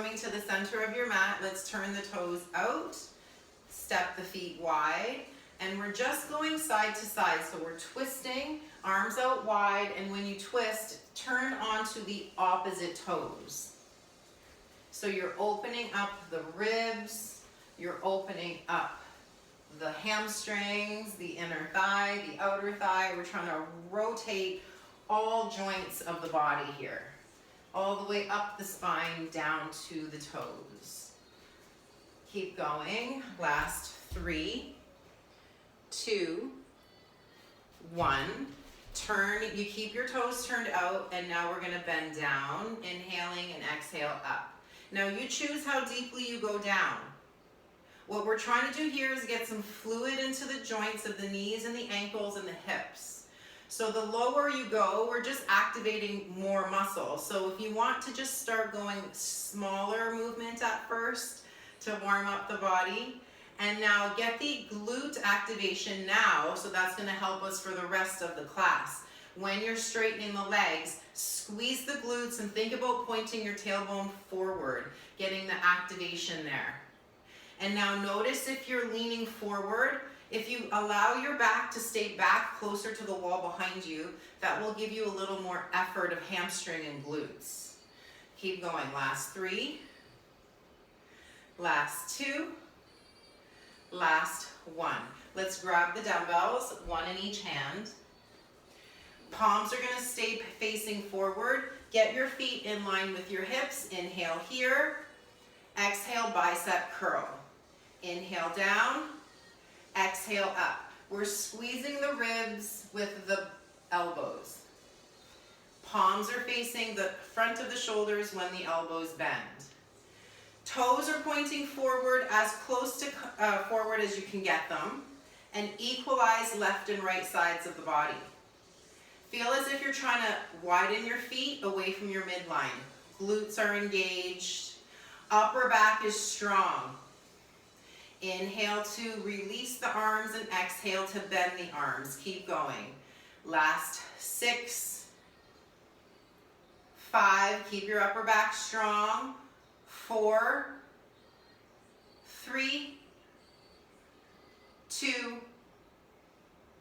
coming to the center of your mat, let's turn the toes out, step the feet wide, and we're just going side to side. So we're twisting, arms out wide, and when you twist, turn onto the opposite toes. So you're opening up the ribs, you're opening up the hamstrings, the inner thigh, the outer thigh. We're trying to rotate all joints of the body here, all the way up the spine, down to the toes. Keep going. Last 3, 2, 1. Turn, you keep your toes turned out, and now we're gonna bend down, inhaling and exhale up. Now you choose how deeply you go down. What we're trying to do here is get some fluid into the joints of the knees and the ankles and the hips. So the lower you go, we're just activating more muscle. So if you want to just start going smaller movement at first to warm up the body, and now get the glute activation now, so that's gonna help us for the rest of the class. When you're straightening the legs, squeeze the glutes and think about pointing your tailbone forward, getting the activation there. And now notice if you're leaning forward, if you allow your back to stay back closer to the wall behind you, that will give you a little more effort of hamstring and glutes. Keep going. Last 3, last 2, last 1. Let's grab the dumbbells, one in each hand. Palms are going to stay facing forward. Get your feet in line with your hips. Inhale here. Exhale, bicep curl. Inhale down. Exhale up. We're squeezing the ribs with the elbows. Palms are facing the front of the shoulders when the elbows bend. Toes are pointing forward, as close to forward as you can get them, and equalize left and right sides of the body. Feel as if you're trying to widen your feet away from your midline. Glutes are engaged. Upper back is strong. Inhale to release the arms and exhale to bend the arms. Keep going. Last 6, 5, keep your upper back strong. 4, 3, 2,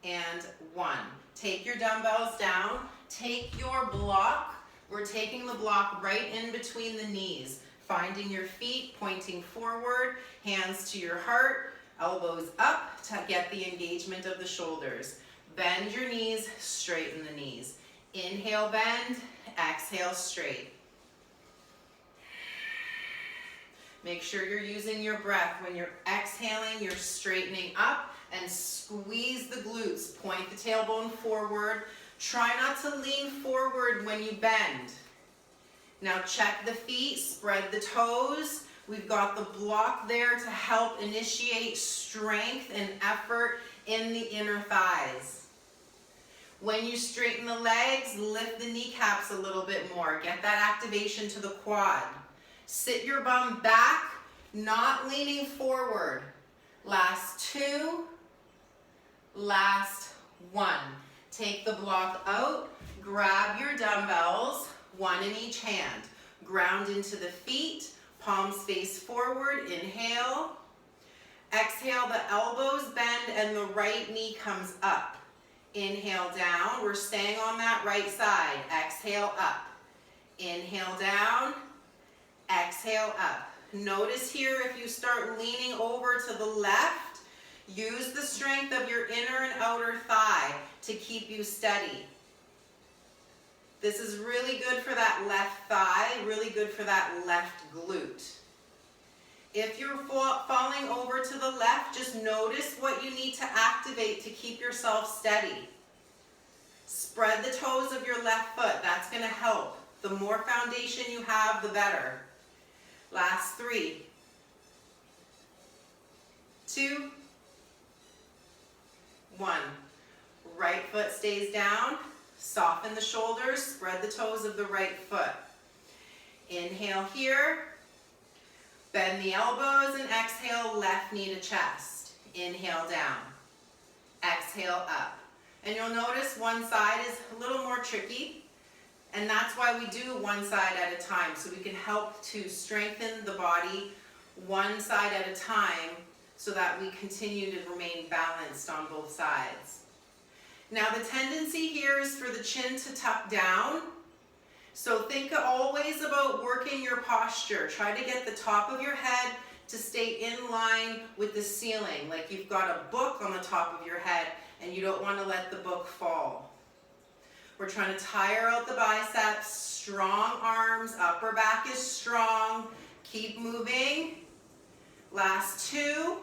and 1. Take your dumbbells down. Take your block. We're taking the block right in between the knees. Finding your feet, pointing forward, hands to your heart, elbows up to get the engagement of the shoulders. Bend your knees, straighten the knees. Inhale, bend, exhale, straight. Make sure you're using your breath. When you're exhaling, you're straightening up and squeeze the glutes. Point the tailbone forward. Try not to lean forward when you bend. Now check the feet, spread the toes. We've got the block there to help initiate strength and effort in the inner thighs. When you straighten the legs, lift the kneecaps a little bit more. Get that activation to the quad. Sit your bum back, not leaning forward. Last 2, last 1. Take the block out, grab your dumbbells, one in each hand. Ground into the feet, palms face forward, inhale. Exhale, the elbows bend and the right knee comes up. Inhale down, we're staying on that right side. Exhale up. Inhale down, exhale up. Notice here if you start leaning over to the left, use the strength of your inner and outer thigh to keep you steady. This is really good for that left thigh, really good for that left glute. If you're falling over to the left, just notice what you need to activate to keep yourself steady. Spread the toes of your left foot. That's going to help. The more foundation you have, the better. Last 3, 2, 1. Right foot stays down. Soften the shoulders, spread the toes of the right foot. Inhale here, bend the elbows and exhale, left knee to chest. Inhale down, exhale up. And you'll notice one side is a little more tricky. And that's why we do one side at a time, so we can help to strengthen the body one side at a time so that we continue to remain balanced on both sides. Now the tendency here is for the chin to tuck down. So think always about working your posture. Try to get the top of your head to stay in line with the ceiling, like you've got a book on the top of your head and you don't want to let the book fall. We're trying to tire out the biceps, strong arms, upper back is strong. Keep moving. Last two.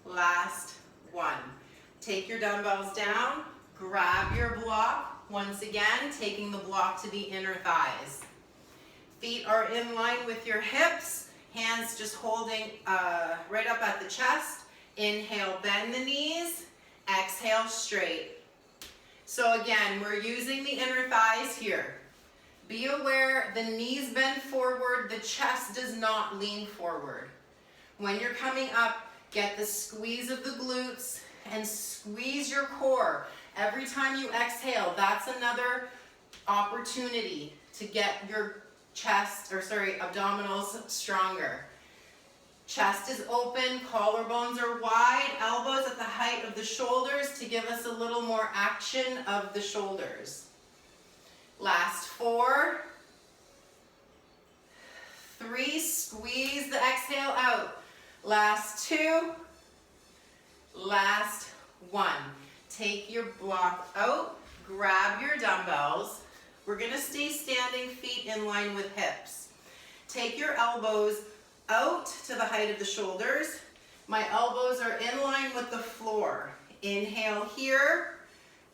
Last one. Take your dumbbells down, grab your block. Once again, taking the block to the inner thighs. Feet are in line with your hips, hands just holding right up at the chest. Inhale, bend the knees, exhale, straight. So again, we're using the inner thighs here. Be aware the knees bend forward, the chest does not lean forward. When you're coming up, get the squeeze of the glutes and squeeze your core. Every time you exhale, that's another opportunity to get your abdominals stronger. Chest is open, collarbones are wide, elbows at the height of the shoulders to give us a little more action of the shoulders. Last four. Three, squeeze the exhale out. Last two. Last one. Take your block out, grab your dumbbells. We're gonna stay standing, feet in line with hips. Take your elbows out to the height of the shoulders. My elbows are in line with the floor. Inhale here,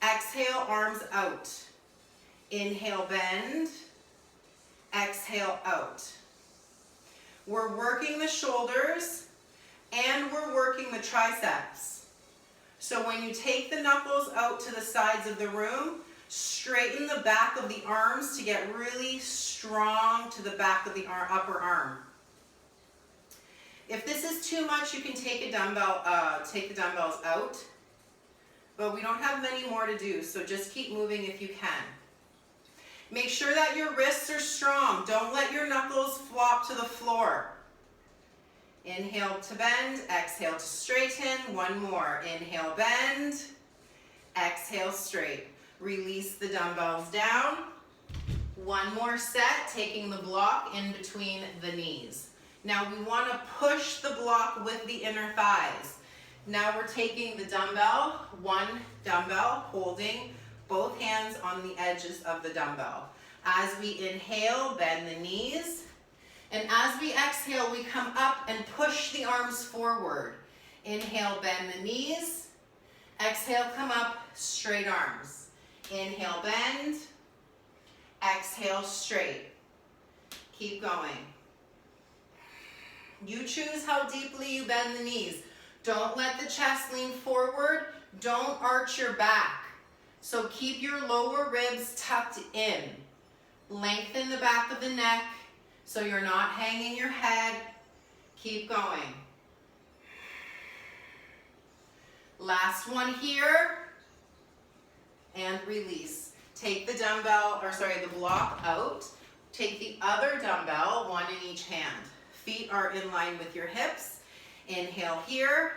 exhale, arms out. Inhale, bend, exhale, out. We're working the shoulders and we're working the triceps. So when you take the knuckles out to the sides of the room, straighten the back of the arms to get really strong to the back of the upper arm. If this is too much, you can take the dumbbells out, but we don't have many more to do, so just keep moving if you can. Make sure that your wrists are strong. Don't let your knuckles flop to the floor. Inhale to bend, exhale to straighten. One more. Inhale, bend, exhale, straight. Release the dumbbells down. One more set, taking the block in between the knees. Now we want to push the block with the inner thighs. Now we're taking the dumbbell, one dumbbell, holding both hands on the edges of the dumbbell. As we inhale, bend the knees. And as we exhale, we come up and push the arms forward. Inhale, bend the knees. Exhale, come up, straight arms. Inhale, bend. Exhale, straight. Keep going. You choose how deeply you bend the knees. Don't let the chest lean forward. Don't arch your back. So keep your lower ribs tucked in. Lengthen the back of the neck so you're not hanging your head. Keep going. Last one here. And release. Take the the block out. Take the other dumbbell, one in each hand. Feet are in line with your hips. Inhale here.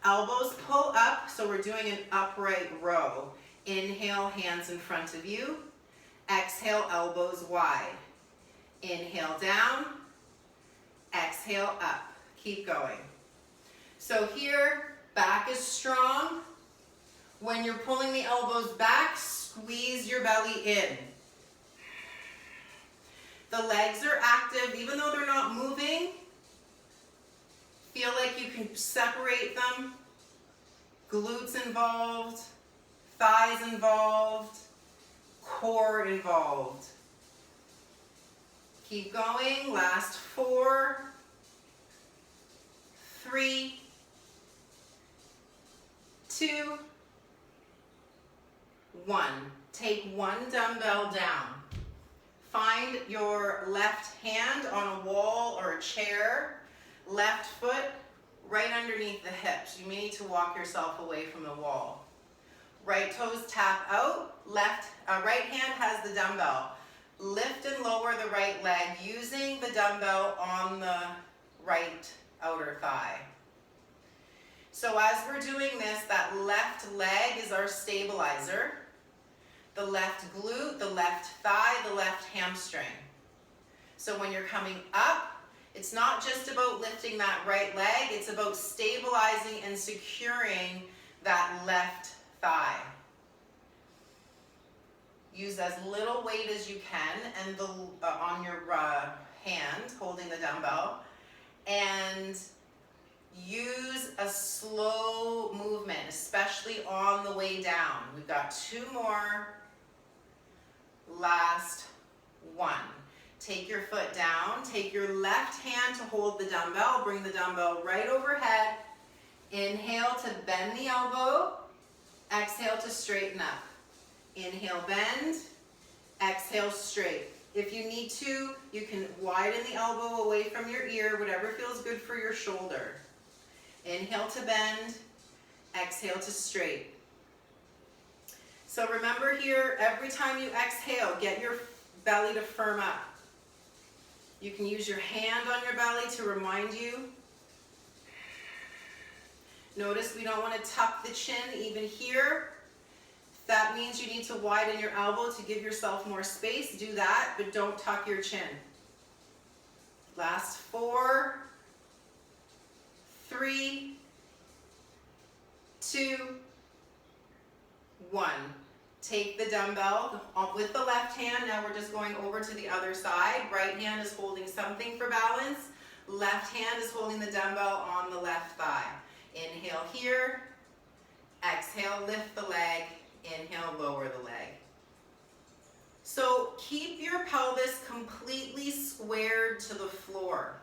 Elbows pull up, so we're doing an upright row. Inhale, hands in front of you. Exhale, elbows wide. Inhale down. Exhale up. Keep going. So here, back is strong. When you're pulling the elbows back, squeeze your belly in. The legs are active, even though they're not moving. Feel like you can separate them. Glutes involved, thighs involved, core involved. Keep going. Last 4, 3, 2, 1. Take one dumbbell down. Find your left hand on a wall or a chair, left foot right underneath the hips. You may need to walk yourself away from the wall. Right toes tap out, right hand has the dumbbell. Lift and lower the right leg using the dumbbell on the right outer thigh. So as we're doing this, that left leg is our stabilizer. The left glute, the left thigh, the left hamstring. So when you're coming up, it's not just about lifting that right leg, it's about stabilizing and securing that left thigh. Use as little weight as you can and on your hand holding the dumbbell, and use a slow movement, especially on the way down. We've got 2 more. Last 1. Take your foot down, take your left hand to hold the dumbbell, bring the dumbbell right overhead. Inhale to bend the elbow, exhale to straighten up. Inhale, bend, exhale, straight. If you need to, you can widen the elbow away from your ear, whatever feels good for your shoulder. Inhale to bend, exhale to straight. So remember here, every time you exhale, get your belly to firm up. You can use your hand on your belly to remind you. Notice we don't want to tuck the chin even here. If that means you need to widen your elbow to give yourself more space, do that, but don't tuck your chin. Last 4, 3, 2, 1. Take the dumbbell with the left hand. Now we're just going over to the other side. Right hand is holding something for balance. Left hand is holding the dumbbell on the left thigh. Inhale here. Exhale, lift the leg. Inhale, lower the leg. So keep your pelvis completely squared to the floor.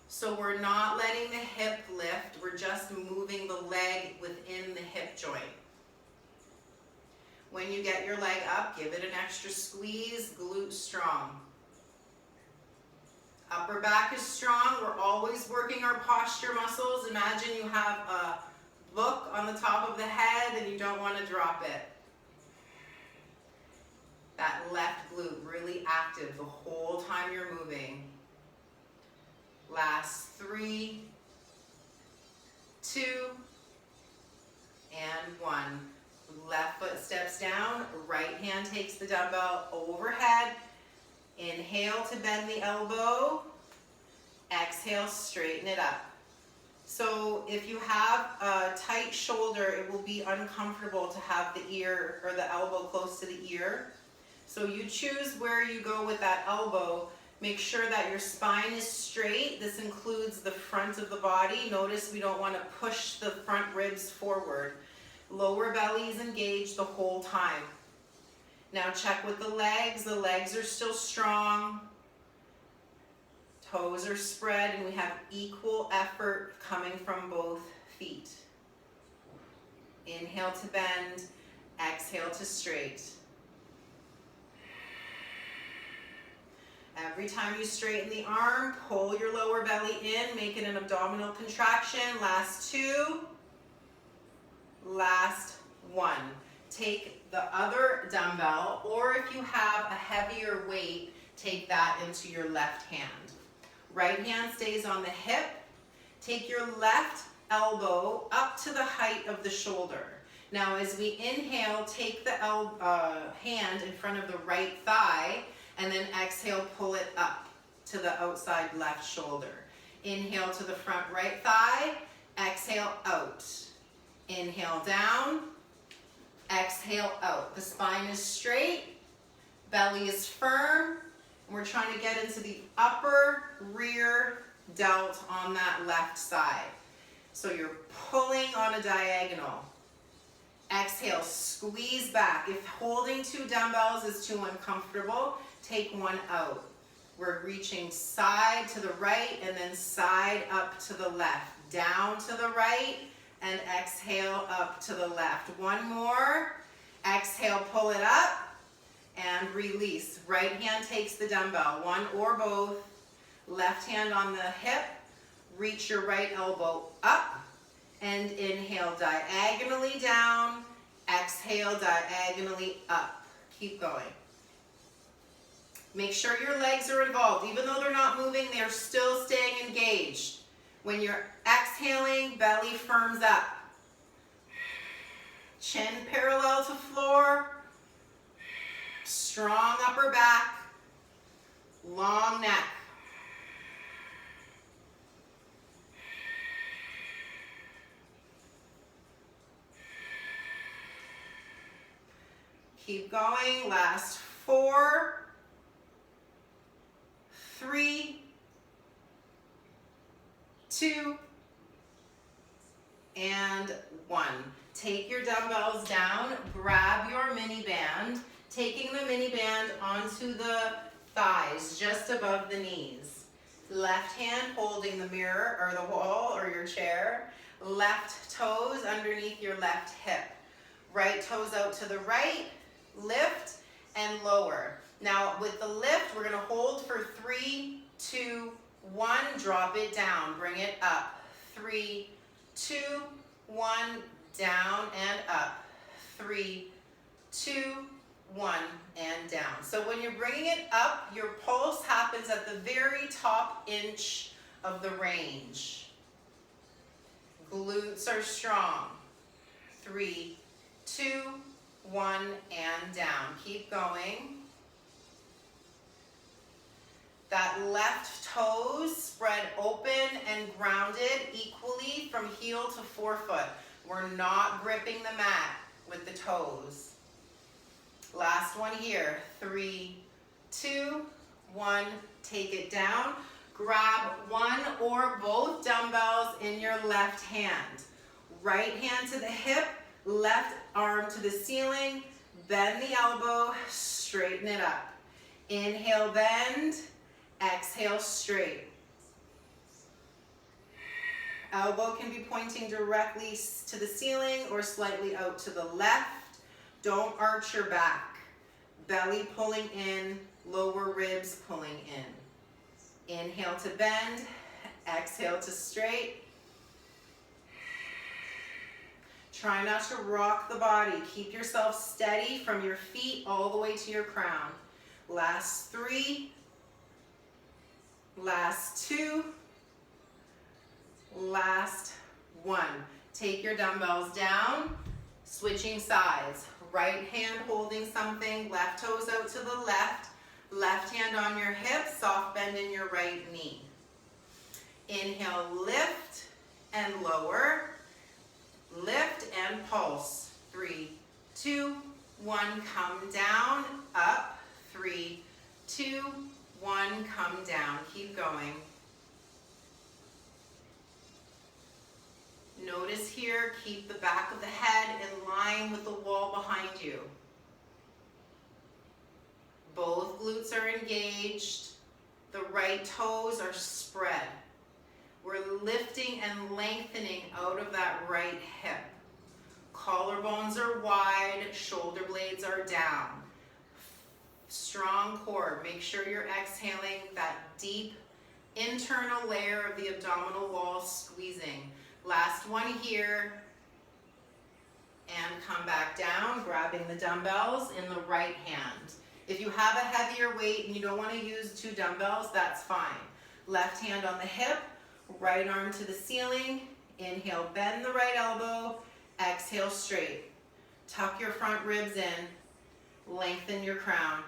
So we're not letting the hip lift. We're just moving the leg within the hip joint. When you get your leg up, give it an extra squeeze, glute strong. Upper back is strong. We're always working our posture muscles. Imagine you have a book on the top of the head and you don't want to drop it. That left glute really active the whole time you're moving. Last 3, 2, and 1. Left foot steps down, right hand takes the dumbbell overhead. Inhale to bend the elbow. Exhale, straighten it up. So if you have a tight shoulder, it will be uncomfortable to have the ear or the elbow close to the ear. So you choose where you go with that elbow. Make sure that your spine is straight. This includes the front of the body. Notice we don't want to push the front ribs forward. Lower belly is engaged the whole time. Now check with the legs. The legs are still strong. Toes are spread and we have equal effort coming from both feet. Inhale to bend, exhale to straight. Every time you straighten the arm, pull your lower belly in, make it an abdominal contraction. Last 2. Last 1. Take the other dumbbell, or if you have a heavier weight, take that into your left hand. Right hand stays on the hip. Take your left elbow up to the height of the shoulder. Now as we inhale, take the hand in front of the right thigh, and then exhale, pull it up to the outside left shoulder. Inhale to the front right thigh, exhale out. Inhale down, exhale out. The spine is straight, belly is firm, and we're trying to get into the upper rear delt on that left side. So you're pulling on a diagonal. Exhale, squeeze back. If holding 2 dumbbells is too uncomfortable, take 1 out. We're reaching side to the right and then side up to the left. Down to the right and exhale up to the left. 1 more. Exhale, pull it up and release. Right hand takes the dumbbell, 1 or both. Left hand on the hip. Reach your right elbow up and inhale diagonally down. Exhale, diagonally up. Keep going. Make sure your legs are involved. Even though they're not moving, they're still staying engaged. When you're exhaling, belly firms up. Chin parallel to floor. Strong upper back. Long neck. Keep going. Last 4, 3, 2, and 1. Take your dumbbells down, grab your mini band, taking the mini band onto the thighs, just above the knees. Left hand holding the mirror or the wall or your chair. Left toes underneath your left hip. Right toes out to the right, lift and lower. Now with the lift, we're gonna hold for 3, 2, 1, drop it down, bring it up. 3, 2, 1, down and up. 3, 2, 1, and down. So when you're bringing it up, your pulse happens at the very top inch of the range. Glutes are strong. 3, 2, 1, and down. Keep going. That left toes spread open and grounded equally from heel to forefoot. We're not gripping the mat with the toes. Last one here. 3, 2, 1. Take it down. Grab one or both dumbbells in your left hand. Right hand to the hip, left arm to the ceiling. Bend the elbow, straighten it up. Inhale, bend. Exhale, straight. Elbow can be pointing directly to the ceiling or slightly out to the left. Don't arch your back. Belly pulling in, lower ribs pulling in. Inhale to bend, exhale to straight. Try not to rock the body. Keep yourself steady from your feet all the way to your crown. Last 3. Last 2, last 1. Take your dumbbells down, switching sides. Right hand holding something, left toes out to the left, left hand on your hip, soft bend in your right knee. Inhale, lift and lower, lift and pulse. 3, 2, 1, come down, up, 3, 2, 1, come down. Keep going. Notice here, keep the back of the head in line with the wall behind you. Both glutes are engaged. The right toes are spread. We're lifting and lengthening out of that right hip. Collarbones are wide, shoulder blades are down. Strong core. Make sure you're exhaling that deep internal layer of the abdominal wall squeezing. Last one here. And come back down, grabbing the dumbbells in the right hand. If you have a heavier weight and you don't want to use 2 dumbbells, that's fine. Left hand on the hip, right arm to the ceiling. Inhale, bend the right elbow. Exhale, straight. Tuck your front ribs in. Lengthen your crown.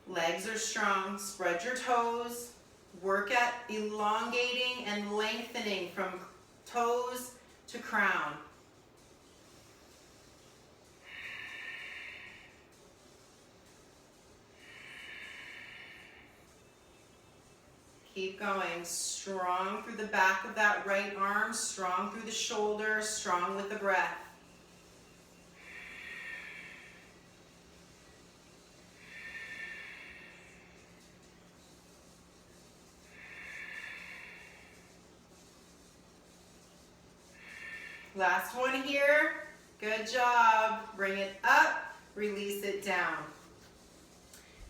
Legs are strong. Spread your toes. Work at elongating and lengthening from toes to crown. Keep going. Strong through the back of that right arm. Strong through the shoulder. Strong with the breath. Last one here. Good job. Bring it up, release it down.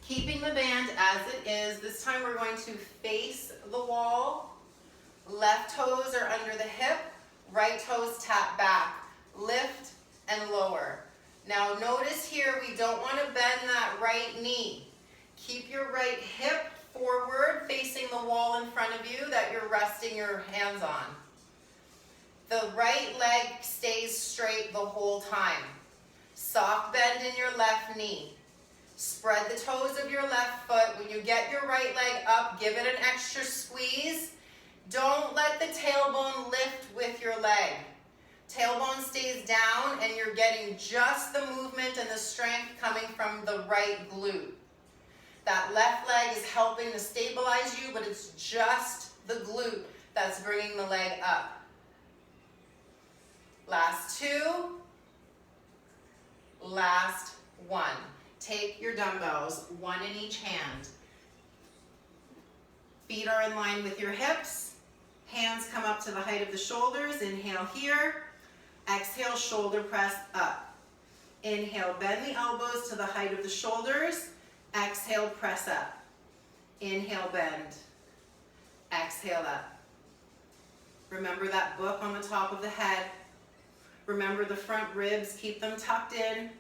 Keeping the band as it is. This time we're going to face the wall. Left toes are under the hip. Right toes tap back. Lift and lower. Now notice here, we don't want to bend that right knee. Keep your right hip forward, facing the wall in front of you that you're resting your hands on. The right leg stays straight the whole time. Soft bend in your left knee. Spread the toes of your left foot. When you get your right leg up, give it an extra squeeze. Don't let the tailbone lift with your leg. Tailbone stays down and you're getting just the movement and the strength coming from the right glute. That left leg is helping to stabilize you, but it's just the glute that's bringing the leg up. Last two. Last one. Take your dumbbells, one in each hand. Feet are in line with your hips. Hands come up to the height of the shoulders. Inhale here. Exhale, shoulder press up. Inhale, bend the elbows to the height of the shoulders. Exhale, press up. Inhale, bend. Exhale, up. Remember that book on the top of the head. Remember the front ribs, keep them tucked in.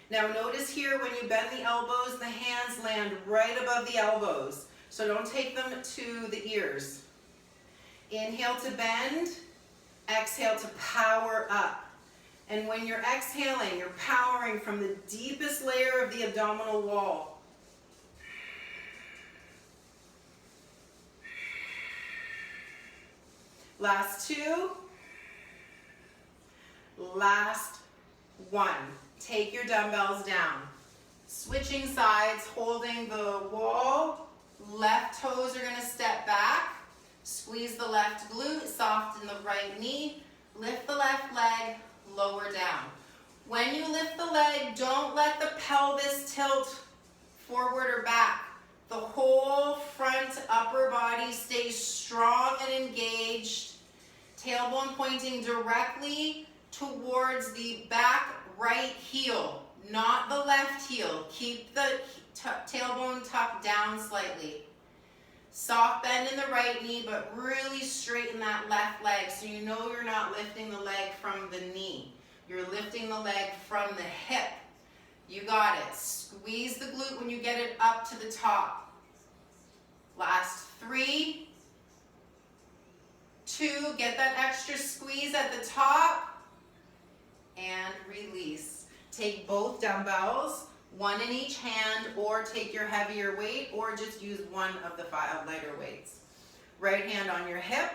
Now notice here, when you bend the elbows, the hands land right above the elbows. So don't take them to the ears. Inhale to bend. Exhale to power up. And when you're exhaling, you're powering from the deepest layer of the abdominal wall. Last two. Last one. Take your dumbbells down. Switching sides, holding the wall. Left toes are going to step back. Squeeze the left glute, soften the right knee. Lift the left leg, lower down. When you lift the leg, don't let the pelvis tilt forward or back. The whole front upper body stays strong and engaged. Tailbone pointing directly towards the back right heel, not the left heel. Keep the tailbone tucked down slightly. Soft bend in the right knee, but really straighten that left leg so you know you're not lifting the leg from the knee. You're lifting the leg from the hip. You got it. Squeeze the glute when you get it up to the top. Last three, two, get that extra squeeze at the top, and release. Take both dumbbells, one in each hand, or take your heavier weight, or just use one of the 5 lighter weights. Right hand on your hip,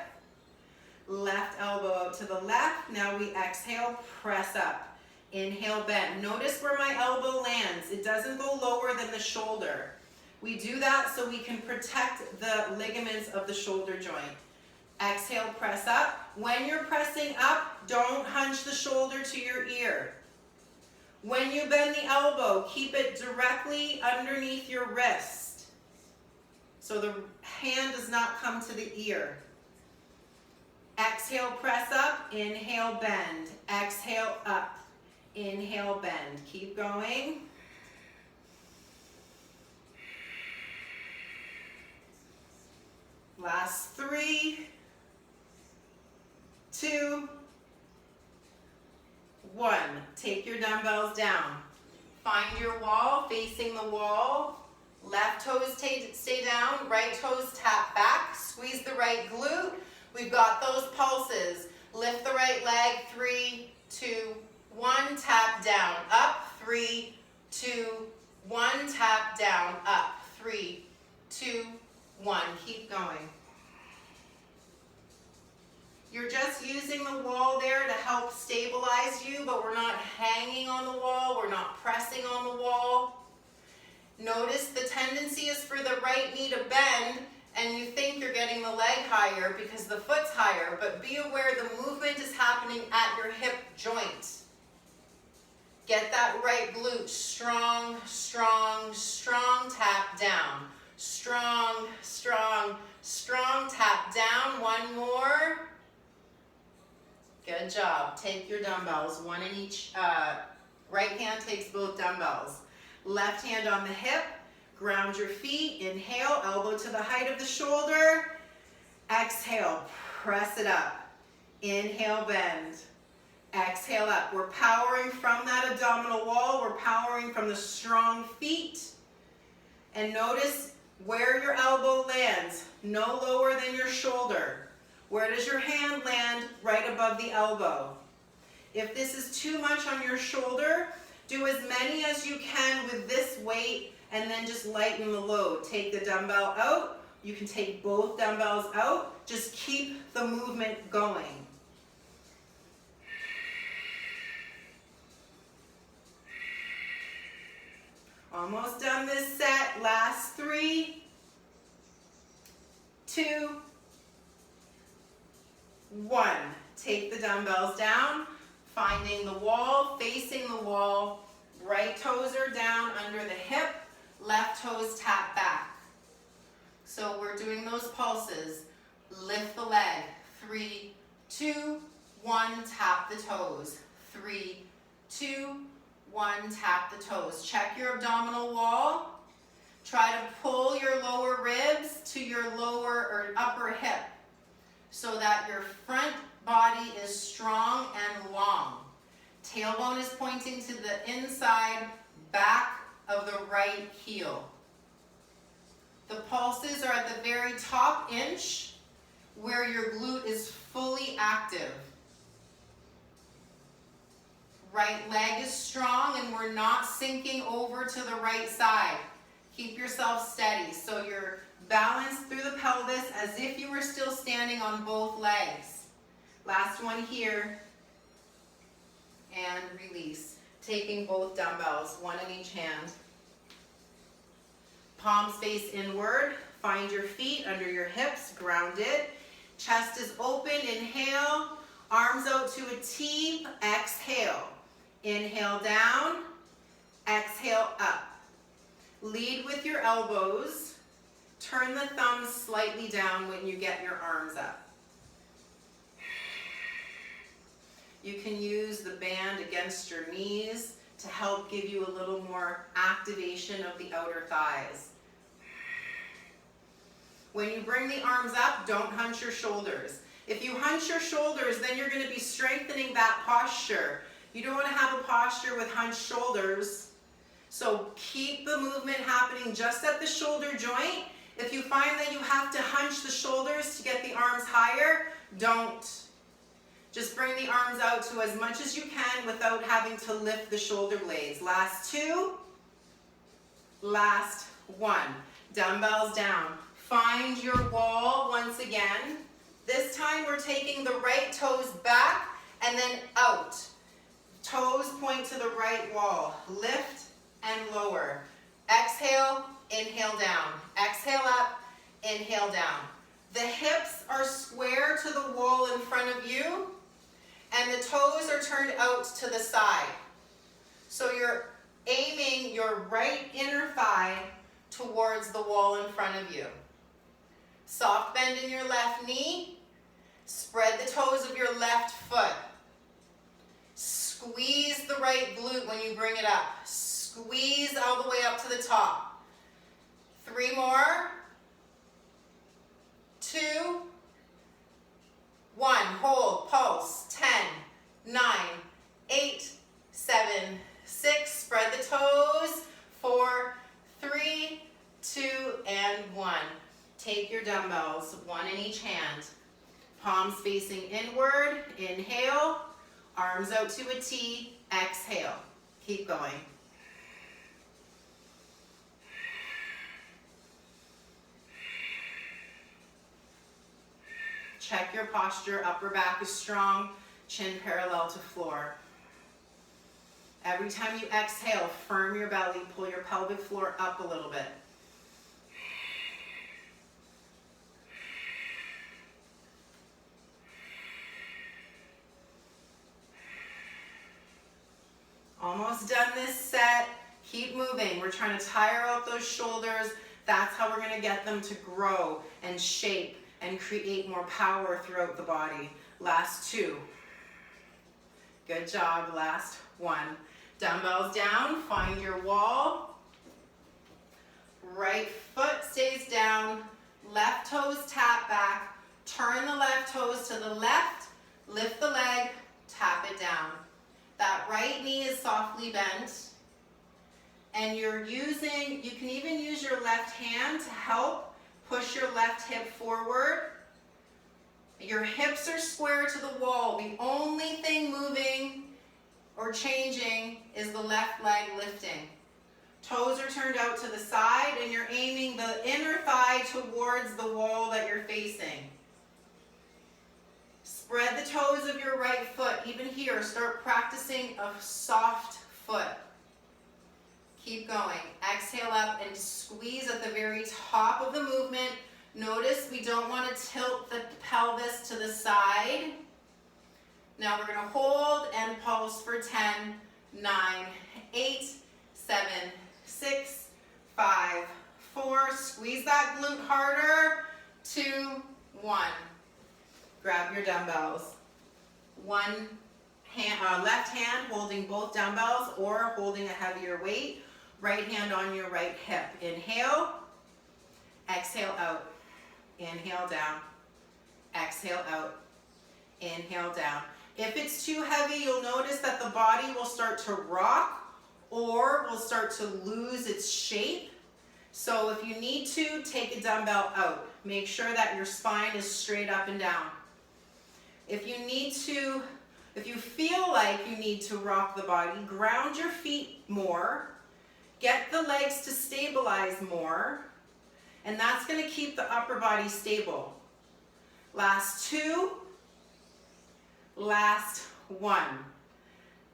left elbow out to the left. Now we exhale, press up. Inhale, bend. Notice where my elbow lands. It doesn't go lower than the shoulder. We do that so we can protect the ligaments of the shoulder joint. Exhale, press up. When you're pressing up, don't hunch the shoulder to your ear. When you bend the elbow, keep it directly underneath your wrist, so the hand does not come to the ear. Exhale, press up. Inhale, bend. Exhale, up. Inhale, bend. Keep going. Last 3, 2, 1. Take your dumbbells down. Find your wall, facing the wall. Left toes stay down, right toes tap back. Squeeze the right glute. We've got those pulses. Lift the right leg. 3, 2, 1. Tap down. Up. 3, 2, 1. Tap down. Up. 3, 2, 1. Keep going. You're just using the wall there to help stabilize you, but we're not hanging on the wall. We're not pressing on the wall. Notice the tendency is for the right knee to bend, and you think you're getting the leg higher because the foot's higher, but be aware the movement is happening at your hip joint. Get that right glute strong, strong, strong, tap down. Strong, strong, strong, tap down. One more. Good job. Take your dumbbells, one in each. Right hand takes both dumbbells. Left hand on the hip. Ground your feet. Inhale, elbow to the height of the shoulder. Exhale, press it up. Inhale, bend. Exhale up. We're powering from that abdominal wall. We're powering from the strong feet. And notice where your elbow lands, no lower than your shoulder. Where does your hand land? Right above the elbow. If this is too much on your shoulder, do as many as you can with this weight and then just lighten the load. Take the dumbbell out. You can take both dumbbells out. Just keep the movement going. Almost done this set. Last 3, 2, 1. Take the dumbbells down, finding the wall, facing the wall. Right toes are down under the hip, left toes tap back. So we're doing those pulses. Lift the leg. 3, 2, 1, tap the toes. 3, 2, 1, tap the toes. Check your abdominal wall. Try to pull your lower ribs to your lower or upper hip so that your front body is strong and long. Tailbone is pointing to the inside back of the right heel. The pulses are at the very top inch where your glute is fully active. Right leg is strong and we're not sinking over to the right side. Keep yourself steady so you're balanced through the pelvis as if you were still standing on both legs. Last one here. And release. Taking both dumbbells, one in each hand. Palms face inward. Find your feet under your hips, grounded. Chest is open, inhale. Arms out to a T, exhale. Inhale down, exhale up. Lead with your elbows. Turn the thumbs slightly down when you get your arms up. You can use the band against your knees to help give you a little more activation of the outer thighs. When you bring the arms up, don't hunch your shoulders. If you hunch your shoulders, then you're going to be strengthening that posture. You don't want to have a posture with hunched shoulders. So keep the movement happening just at the shoulder joint. If you find that you have to hunch the shoulders to get the arms higher, don't. Just bring the arms out to as much as you can without having to lift the shoulder blades. Last 2. Last 1. Dumbbells down. Find your wall once again. This time we're taking the right toes back and then out. Toes point to the right wall. Lift and lower. Exhale, inhale down. Exhale up, inhale down. The hips are square to the wall in front of you, and the toes are turned out to the side. So you're aiming your right inner thigh towards the wall in front of you. Soft bend in your left knee. Spread the toes of your left foot. Squeeze the right glute when you bring it up. Squeeze all the way up to the top. 3 more. 2, 1. Hold. Pulse. 10, 9, 8, 7, 6. Spread the toes. 4, 3, 2, and 1. Take your dumbbells, one in each hand. Palms facing inward. Inhale. Arms out to a T. Exhale. Keep going. Check your posture. Upper back is strong. Chin parallel to floor. Every time you exhale, firm your belly. Pull your pelvic floor up a little bit. Almost done this set. Keep moving. We're trying to tire out those shoulders. That's how we're going to get them to grow and shape and create more power throughout the body. Last 2. Good job. Last 1. Dumbbells down. Find your wall. Right foot stays down. Left toes tap back. Turn the left toes to the left. Lift the leg. tap it down. That right knee is softly bent. And you can even use your left hand to help push your left hip forward. Your hips are square to the wall. The only thing moving or changing is the left leg lifting. Toes are turned out to the side and you're aiming the inner thigh towards the wall that you're facing. Spread the toes of your right foot. Even here, start practicing a soft foot. Keep going. Exhale up and squeeze at the very top of the movement. Notice we don't want to tilt the pelvis to the side. Now we're going to hold and pulse for 10, 9, 8, 7, 6, 5, 4. Squeeze that glute harder. 2, 1. Grab your dumbbells. One hand, left hand holding both dumbbells or holding a heavier weight. Right hand on your right hip. Inhale. Exhale out. Inhale down. Exhale out. Inhale down. If it's too heavy, you'll notice that the body will start to rock or will start to lose its shape. So if you need to, take a dumbbell out. Make sure that your spine is straight up and down. If you feel like you need to rock the body, ground your feet more. Get the legs to stabilize more. And that's going to keep the upper body stable. Last 2. Last 1.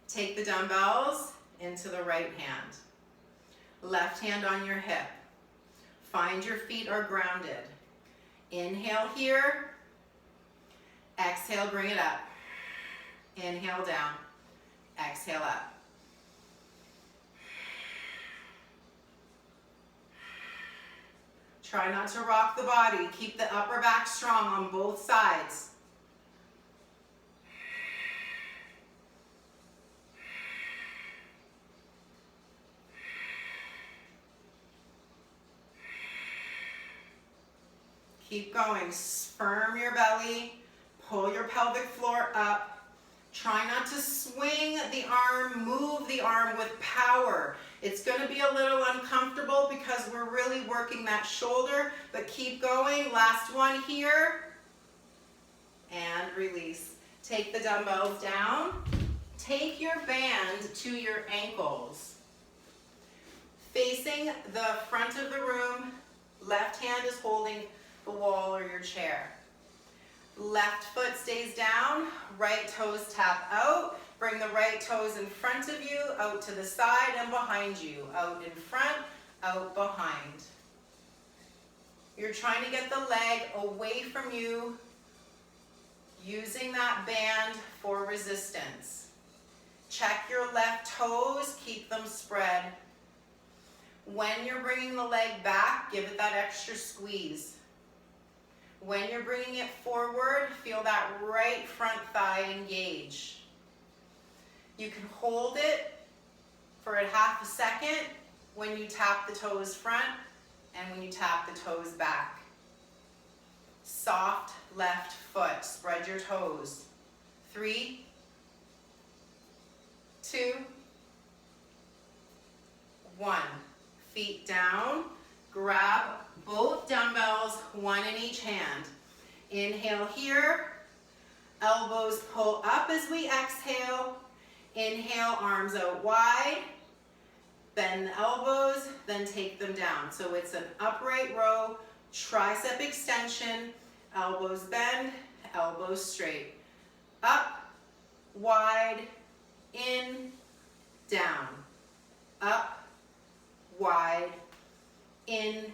Take the dumbbells into the right hand. Left hand on your hip. Find your feet are grounded. Inhale here. Exhale, bring it up. Inhale down. Exhale up. Try not to rock the body. Keep the upper back strong on both sides. Keep going. Firm your belly. Pull your pelvic floor up. Try not to swing the arm, move the arm with power. It's going to be a little uncomfortable because we're really working that shoulder, but keep going. Last one here. And release. Take the dumbbells down. Take your band to your ankles. Facing the front of the room, left hand is holding the wall or your chair. Left foot stays down, right toes tap out. Bring the right toes in front of you, out to the side and behind you. Out in front, out behind. You're trying to get the leg away from you, using that band for resistance. Check your left toes, keep them spread. When you're bringing the leg back, give it that extra squeeze. When you're bringing it forward, feel that right front thigh engage. You can hold it for a half a second when you tap the toes front and when you tap the toes back. Soft left foot, spread your toes. 3, 2, 1. Feet down, grab both dumbbells, one in each hand. Inhale here, elbows pull up as we exhale. Inhale, arms out wide. Bend the elbows, then take them down. So it's an upright row, tricep extension, elbows bend, elbows straight. Up, wide, in, down. Up, wide, in,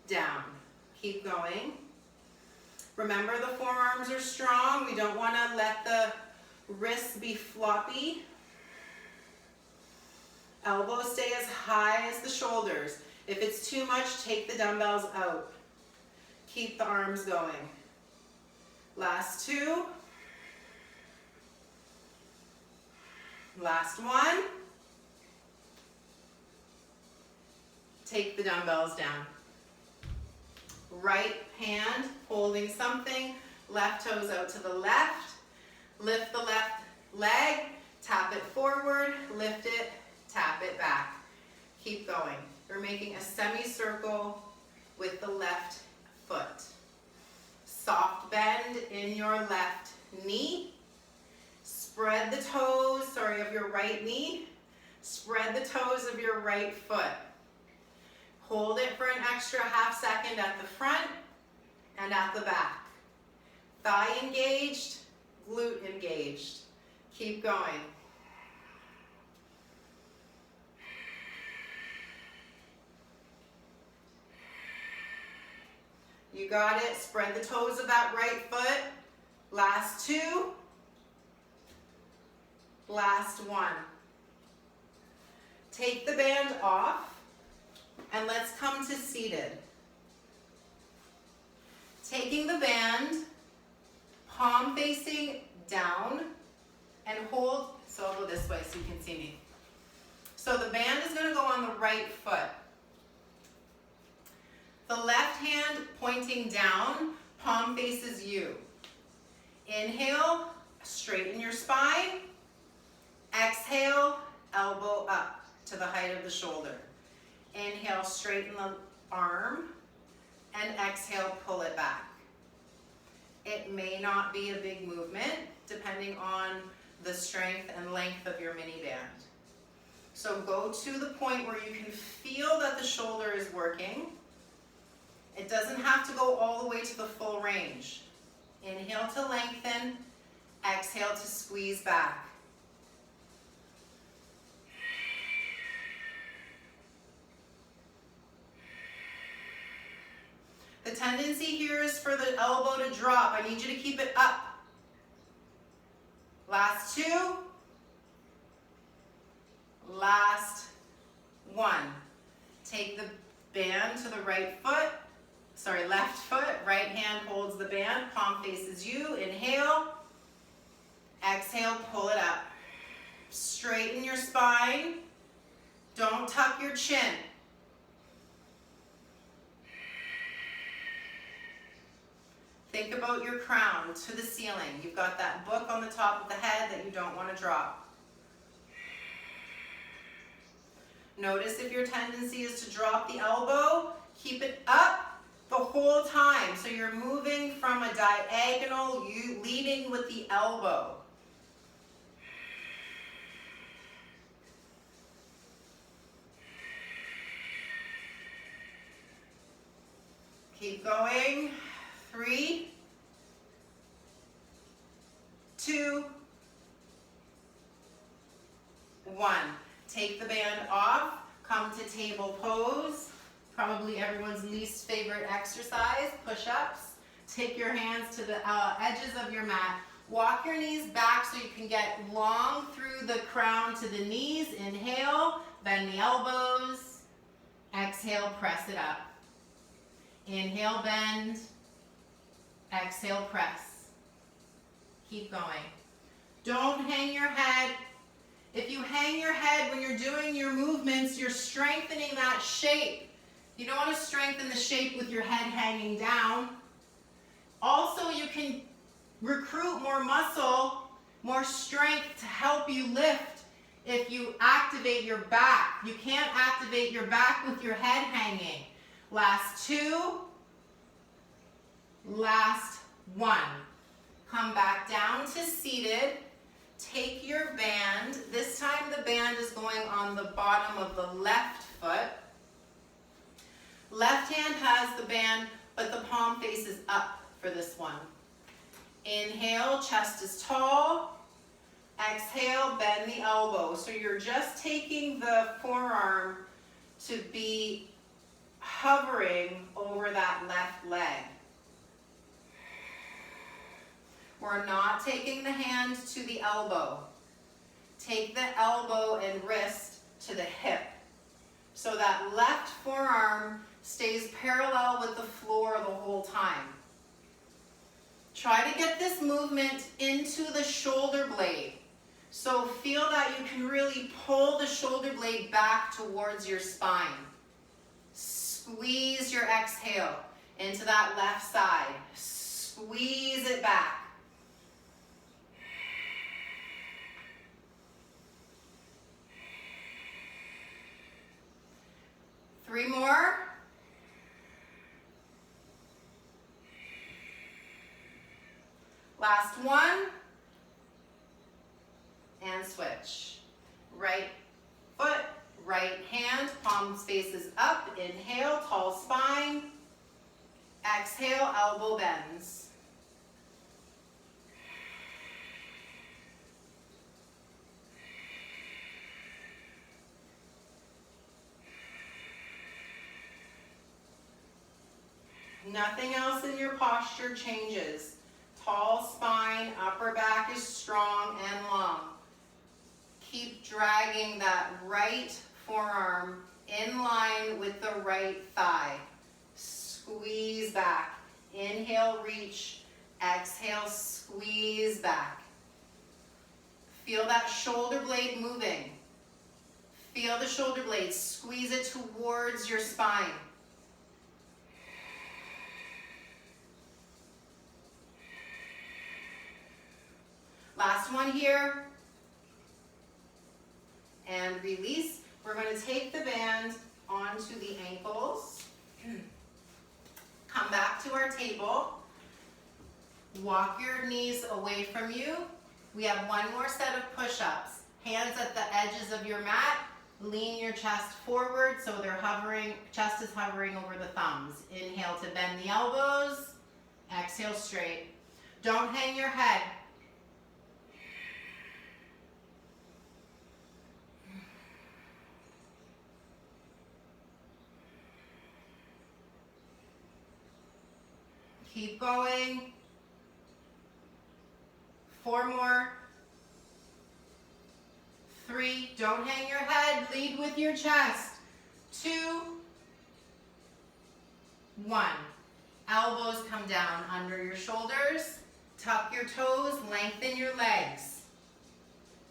down. Keep going. Remember the forearms are strong. We don't want to let the wrists be floppy. Elbows stay as high as the shoulders. If it's too much, take the dumbbells out. Keep the arms going. Last 2. Last 1. Take the dumbbells down. Right hand holding something, left toes out to the left. Lift the left leg, tap it forward, lift it, tap it back. Keep going. We're making a semicircle with the left foot. Soft bend in your left knee. Spread the toes, of your right knee. Spread the toes of your right foot. Hold it for an extra half second at the front and at the back. Thigh engaged, glute engaged. Keep going. You got it. Spread the toes of that right foot. Last two. Last one. Take the band off and let's come to seated. Taking the band, palm facing down and hold, so I'll go this way so you can see me. So the band is going to go on the right foot. The left hand pointing down, palm faces you. Inhale, straighten your spine. Exhale, elbow up to the height of the shoulder. Inhale, straighten the arm, and exhale, pull it back. It may not be a big movement, depending on the strength and length of your mini band. So go to the point where you can feel that the shoulder is working. It doesn't have to go all the way to the full range. Inhale to lengthen, exhale to squeeze back. The tendency here is for the elbow to drop. I need you to keep it up. Last two. Last one. Take the band to the left foot. Right hand holds the band. Palm faces you. Inhale. Exhale, pull it up. Straighten your spine. Don't tuck your chin. Think about your crown to the ceiling. You've got that book on the top of the head that you don't want to drop. Notice if your tendency is to drop the elbow, keep it up the whole time. So you're moving from a diagonal, you leading with the elbow. Keep going. 3, 2, 1. Take the band off, come to table pose. Probably everyone's least favorite exercise, push-ups. Take your hands to the edges of your mat. Walk your knees back so you can get long through the crown to the knees. Inhale, bend the elbows. Exhale, press it up. Inhale, bend. Exhale, press. Keep going. Don't hang your head. If you hang your head when you're doing your movements, you're strengthening that shape. You don't want to strengthen the shape with your head hanging down. Also, you can recruit more muscle, more strength to help you lift if you activate your back. You can't activate your back with your head hanging. Last two. Last one. Come back down to seated. Take your band. This time the band is going on the bottom of the left foot. Left hand has the band, but the palm faces up for this one. Inhale, chest is tall. Exhale, bend the elbow. So you're just taking the forearm to be hovering over that left leg. We're not taking the hand to the elbow. Take the elbow and wrist to the hip. So that left forearm stays parallel with the floor the whole time. Try to get this movement into the shoulder blade. So feel that you can really pull the shoulder blade back towards your spine. Squeeze your exhale into that left side. Squeeze it back. Last one. And switch. Right foot, right hand, palms faces up. Inhale, tall spine. Exhale, elbow bends. Nothing else in your posture changes. Tall spine, upper back is strong and long. Keep dragging that right forearm in line with the right thigh. Squeeze back. Inhale, reach. Exhale, squeeze back. Feel that shoulder blade moving. Feel the shoulder blade. Squeeze it towards your spine. Last one here. And release. We're going to take the band onto the ankles. Come back to our table. Walk your knees away from you. We have one more set of push-ups. Hands at the edges of your mat. Lean your chest forward so they're hovering, chest is hovering over the thumbs. Inhale to bend the elbows. Exhale straight. Don't hang your head. Keep going. 4 more. 3, don't hang your head, lead with your chest. 2, 1. Elbows come down under your shoulders. Tuck your toes, lengthen your legs.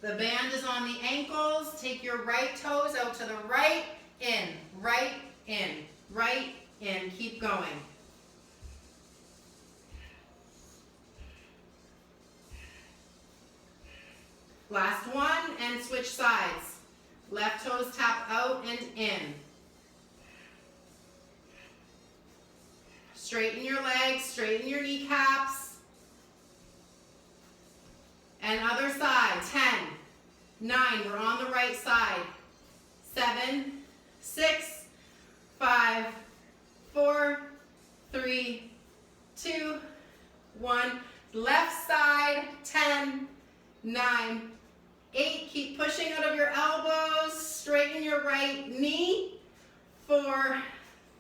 The band is on the ankles. Take your right toes out to the right, in, right, in, right, in. Keep going. Last one, and switch sides. Left toes tap out and in. Straighten your legs, straighten your kneecaps. And other side, 10, 9, we're on the right side. 7, 6, 5, 4, 3, 2, 1. Left side, 10, 9, 8, keep pushing out of your elbows, straighten your right knee. 4,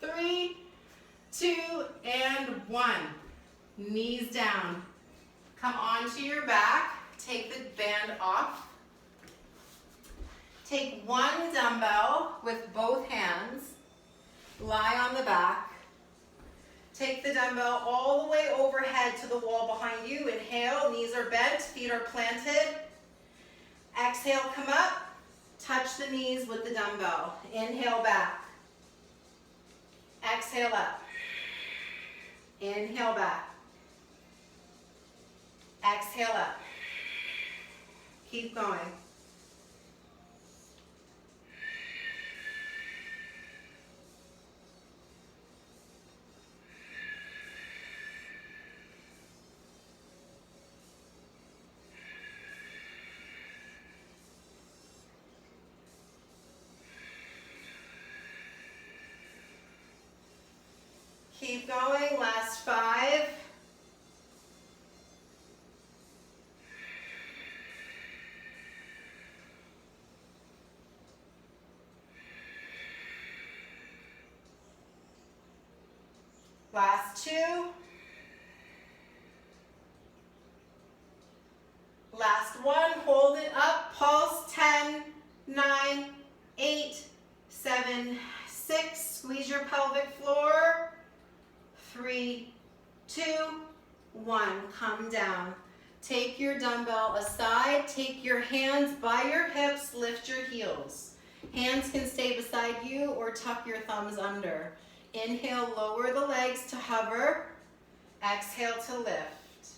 3, 2, and 1. Knees down. Come onto your back, take the band off. Take one dumbbell with both hands, lie on the back. Take the dumbbell all the way overhead to the wall behind you. Inhale, knees are bent, feet are planted. Exhale, come up, touch the knees with the dumbbell. Inhale back. Exhale up. Inhale back. Exhale up. Keep going. Keep going, last 5. Last 2. Last 1, hold it up, pulse, 10, 9, 8, 7, 6, squeeze your pelvic floor. 3, 2, 1, come down. Take your dumbbell aside, take your hands by your hips, lift your heels. Hands can stay beside you or tuck your thumbs under. Inhale, lower the legs to hover. Exhale to lift.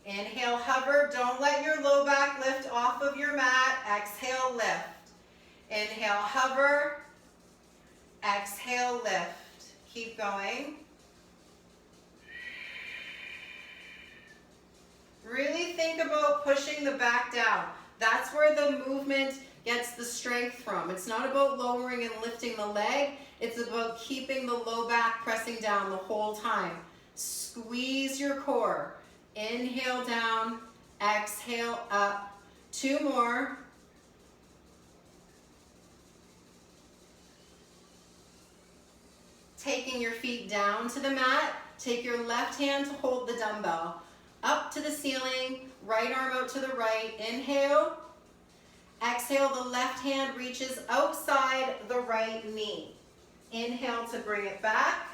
Inhale, hover, don't let your low back lift off of your mat. Exhale, lift. Inhale, hover. Exhale, lift. Keep going. think about pushing the back down. That's where the movement gets the strength from. It's not about lowering and lifting the leg. It's about keeping the low back pressing down the whole time. Squeeze your core. Inhale down, exhale up. 2 more. Taking your feet down to the mat. Take your left hand to hold the dumbbell. Up to the ceiling, right arm out to the right. Inhale. Exhale, the left hand reaches outside the right knee. Inhale to bring it back.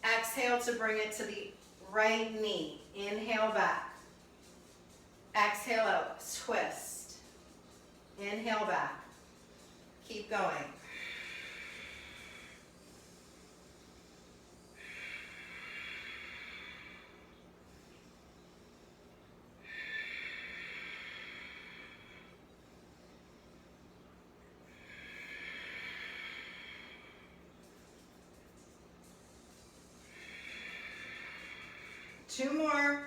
Exhale to bring it to the right knee. Inhale back. Exhale out. Twist. Inhale back. Keep going. Two more.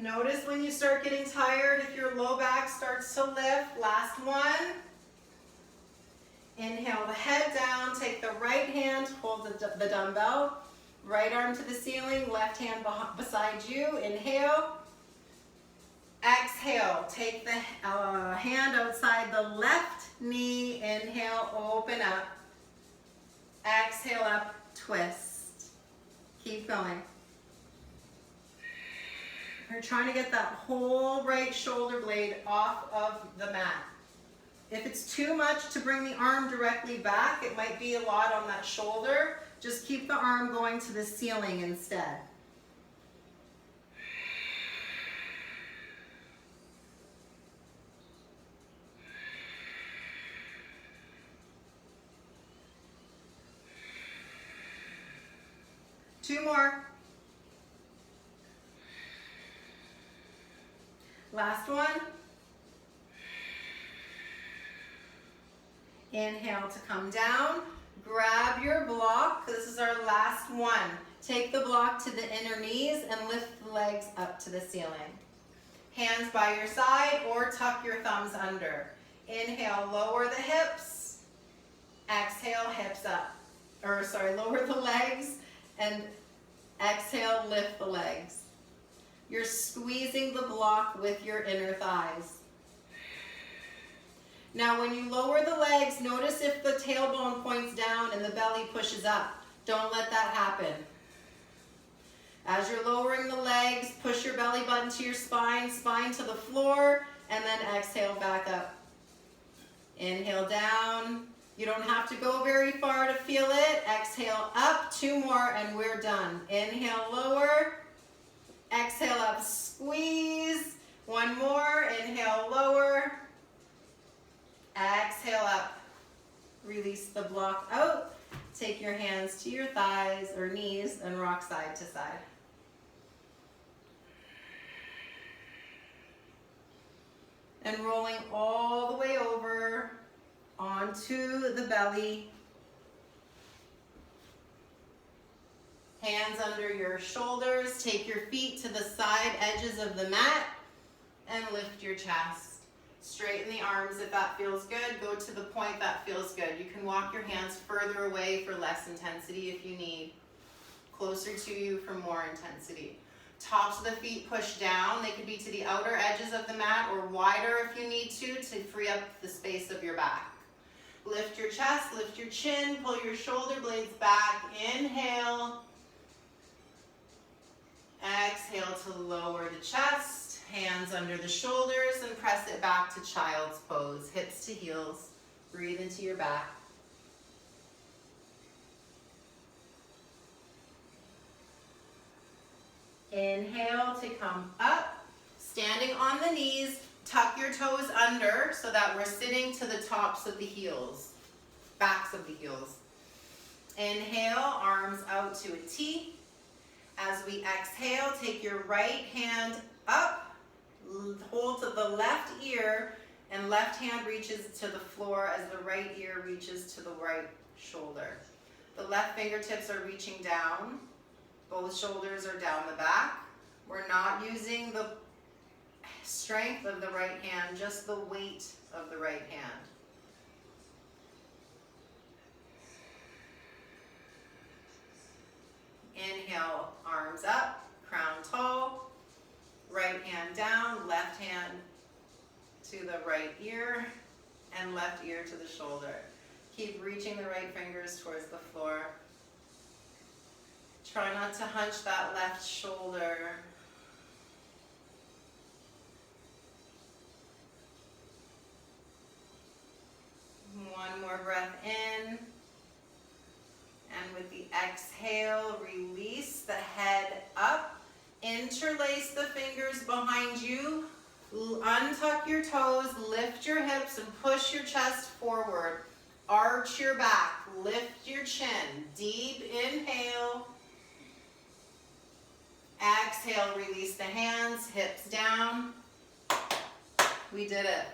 Notice when you start getting tired, if your low back starts to lift. Last one. Inhale the head down. Take the right hand, hold the dumbbell. Right arm to the ceiling, left hand beside you. Inhale. Exhale. Take the hand outside the left knee. Inhale, open up. Exhale up, twist. Keep going. You're trying to get that whole right shoulder blade off of the mat. If it's too much to bring the arm directly back, it might be a lot on that shoulder. Just keep the arm going to the ceiling instead. Two more. Last one. Inhale to come down. Grab your block. This is our last one. Take the block to the inner knees and lift the legs up to the ceiling. Hands by your side or tuck your thumbs under. Inhale, lower the hips. Exhale, hips up. Lower the legs and exhale, lift the legs. You're squeezing the block with your inner thighs. Now when you lower the legs, notice if the tailbone points down and the belly pushes up. Don't let that happen. As you're lowering the legs, push your belly button to your spine, spine to the floor, and then exhale back up. Inhale down. You don't have to go very far to feel it. Exhale up, 2 more, and we're done. Inhale, lower. Exhale up, squeeze. 1 more, inhale, lower. Exhale up. Release the block out. Take your hands to your thighs or knees and rock side to side. And rolling all the way over onto the belly. Hands under your shoulders. Take your feet to the side edges of the mat and lift your chest. Straighten the arms if that feels good. Go to the point that feels good. You can walk your hands further away for less intensity if you need. Closer to you for more intensity. Tops of the feet push down. They could be to the outer edges of the mat or wider if you need to free up the space of your back. Lift your chest, lift your chin, pull your shoulder blades back. Inhale. Exhale to lower the chest, hands under the shoulders, and press it back to child's pose, hips to heels. Breathe into your back. Inhale to come up, standing on the knees, tuck your toes under so that we're sitting to the tops of the heels, backs of the heels. Inhale, arms out to a T. As we exhale, take your right hand up, hold to the left ear, and left hand reaches to the floor as the right ear reaches to the right shoulder. The left fingertips are reaching down. Both shoulders are down the back. We're not using the strength of the right hand, just the weight of the right hand. Inhale, arms up, crown tall, right hand down, left hand to the right ear, and left ear to the shoulder. Keep reaching the right fingers towards the floor. Try not to hunch that left shoulder. One more breath in. And with the exhale, release the head up. Interlace the fingers behind you. Untuck your toes, lift your hips, and push your chest forward. Arch your back, lift your chin. Deep inhale. Exhale, release the hands, hips down. We did it.